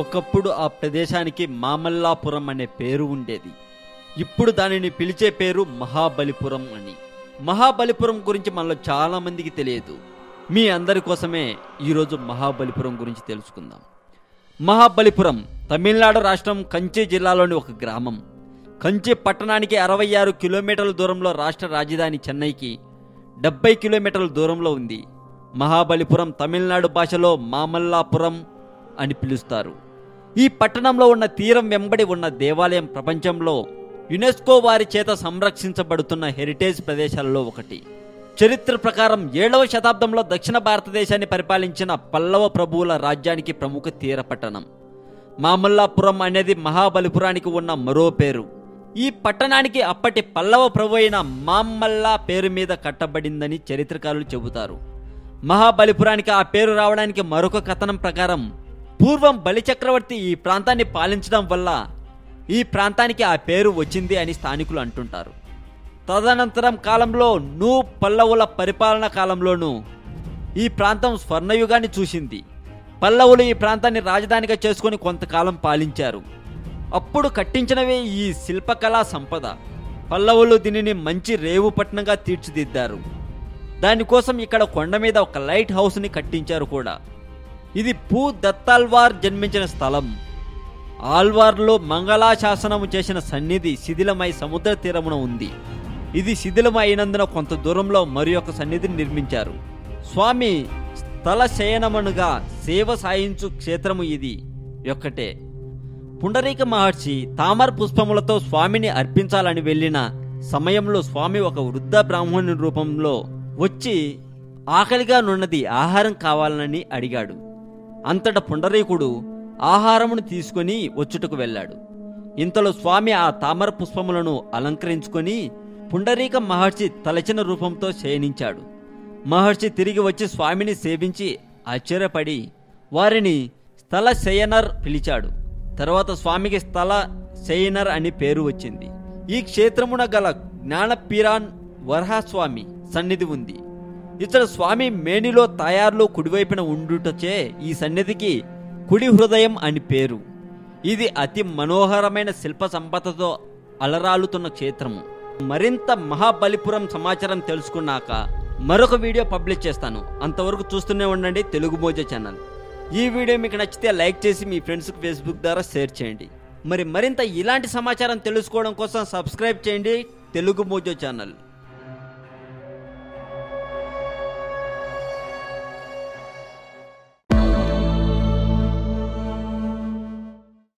ఒకప్పుడు ఆ ప్రదేశానికి మామల్లాపురం అనే పేరు ఉండేది. ఇప్పుడు దానిని పిలిచే పేరు మహాబలిపురం అని. మహాబలిపురం గురించి మనలో చాలా మందికి తెలియదు. మీ అందరి కోసమే ఈరోజు మహాబలిపురం గురించి తెలుసుకుందాం. మహాబలిపురం తమిళనాడు రాష్ట్రం కంచి జిల్లాలోని ఒక గ్రామం. కంచి పట్టణానికి 66 కిలోమీటర్ల దూరంలో, రాష్ట్ర రాజధాని చెన్నైకి 70 కిలోమీటర్ల దూరంలో ఉంది. మహాబలిపురం తమిళనాడు భాషలో మామల్లాపురం అని పిలుస్తారు. ఈ పట్టణంలో ఉన్న తీరం వెంబడి ఉన్న దేవాలయం ప్రపంచంలో యునెస్కో వారి చేత సంరక్షించబడుతున్న హెరిటేజ్ ప్రదేశాలలో ఒకటి. చరిత్ర ప్రకారం 7వ శతాబ్దంలో దక్షిణ భారతదేశాన్ని పరిపాలించిన పల్లవ ప్రభువుల రాజ్యానికి ప్రముఖ తీర పట్టణం. మామల్లాపురం అనేది మహాబలిపురానికి ఉన్న మరో పేరు. ఈ పట్టణానికి అప్పటి పల్లవ ప్రభు అయిన మామల్లా పేరు మీద కట్టబడిందని చరిత్రకారులు చెబుతారు. మహాబలిపురానికి ఆ పేరు రావడానికి మరొక కథనం ప్రకారం, పూర్వం బలిచక్రవర్తి ఈ ప్రాంతాన్ని పాలించడం వల్ల ఈ ప్రాంతానికి ఆ పేరు వచ్చింది అని స్థానికులు అంటుంటారు. తదనంతరం కాలంలో పల్లవుల పరిపాలన కాలంలోనూ ఈ ప్రాంతం స్వర్ణయుగాన్ని చూసింది. పల్లవులు ఈ ప్రాంతాన్ని రాజధానిగా చేసుకుని కొంతకాలం పాలించారు. అప్పుడు కట్టించినవే ఈ శిల్పకళా సంపద. పల్లవులు దీనిని మంచి రేవు పట్టణంగా తీర్చిదిద్దారు. దానికోసం ఇక్కడ కొండ మీద ఒక లైట్ హౌస్ని కట్టించారు కూడా. ఇది దత్తాల్వార్ జన్మించిన స్థలం. ఆల్వార్లో మంగళాశాసనము చేసిన సన్నిధి శిథిలమై సముద్ర తీరమున ఉంది. ఇది శిథిలమైనందున కొంత దూరంలో మరి ఒక సన్నిధిని నిర్మించారు. స్వామి స్థల శయనమునుగా సేవ సాయించు క్షేత్రము ఇది ఒక్కటే. పుండరీక మహర్షి తామర పుష్పములతో స్వామిని అర్పించాలని వెళ్ళిన సమయంలో స్వామి ఒక వృద్ధ బ్రాహ్మణుని రూపంలో వచ్చి ఆకలిగా నున్నది, ఆహారం కావాలని అడిగాడు. అంతటా పుండరీకుడు ఆహారమును తీసుకొని వచ్చుటకు వెళ్ళాడు. ఇంతలో స్వామి ఆ తామర పుష్పములను అలంకరించుకొని పుండరీక మహర్షి తలచిన రూపంతో శయనించాడు. మహర్షి తిరిగి వచ్చి స్వామిని సేవించి ఆశ్చర్యపడి వారిని స్థల శయనర్ పిలిచాడు. తర్వాత స్వామికి స్థల శయనర్ అని పేరు వచ్చింది. ఈ క్షేత్రమున గల జ్ఞానపీరాన్ వరహస్వామి సన్నిధి ఉంది. ఇతడు స్వామి మేనిలో తయారులో కుడివైపున ఉండుటచే ఈ సన్నిధికి కుడి హృదయం అని పేరు. ఇది అతి మనోహరమైన శిల్ప సంపదతో అలరాలుతున్న క్షేత్రము. మరింత మహాబలిపురం సమాచారం తెలుసుకున్నాక మరొక వీడియో పబ్లిష్ చేస్తాను. అంతవరకు చూస్తూనే ఉండండి తెలుగు మోజో ఛానల్. ఈ వీడియో మీకు నచ్చితే లైక్ చేసి మీ ఫ్రెండ్స్కి ఫేస్బుక్ ద్వారా షేర్ చేయండి. మరింత ఇలాంటి సమాచారం తెలుసుకోవడం కోసం సబ్స్క్రైబ్ చేయండి తెలుగు మోజో ఛానల్.